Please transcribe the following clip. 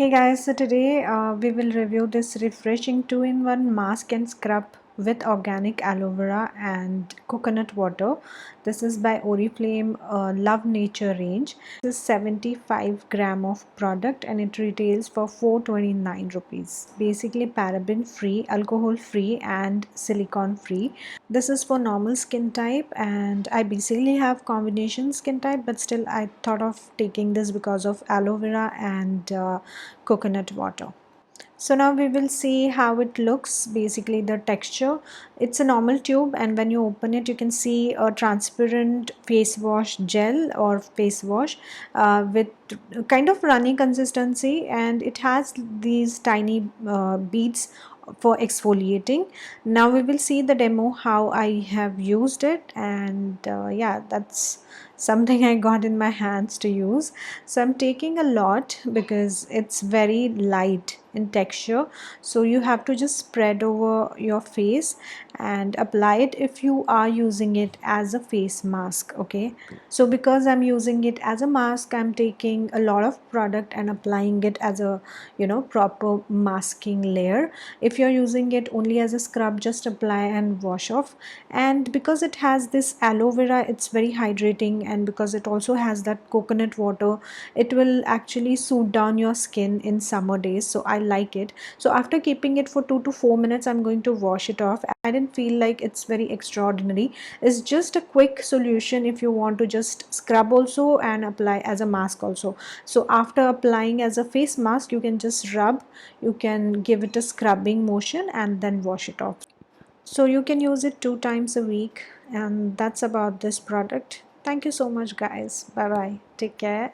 Hey guys, so today we will review this refreshing 2-in-1 mask and scrub with organic aloe vera and coconut water. This is by Oriflame Love Nature range. This is 75 gram of product and it retails for 429 rupees. Basically paraben free, alcohol free and silicone free. This is for normal skin type and I basically have combination skin type, but still I thought of taking this because of aloe vera and coconut water. So now we will see how it looks. Basically the texture, it's a normal tube, and when you open it you can see a transparent face wash gel or face wash with kind of runny consistency, and it has these tiny beads for exfoliating. Now we will see the demo how I have used it, and yeah, that's something I got in my hands to use. So I'm taking a lot because it's very light in texture, so you have to just spread over your face and apply it if you are using it as a face mask. Okay, so because I'm using it as a mask, I'm taking a lot of product and applying it as a proper masking layer. If you're using it only as a scrub, just apply and wash off. And because it has this aloe vera, it's very hydrating, and because it also has that coconut water, it will actually soothe down your skin in summer days, so I like it. So after keeping it for 2 to 4 minutes, I'm going to wash it off. I didn't feel like it's very extraordinary. It's just a quick solution if you want to just scrub also and apply as a mask also. So after applying as a face mask, you can just rub, you can give it a scrubbing motion and then wash it off. So you can use it 2 times a week, and that's about this product. Thank you so much guys. Bye bye, take care.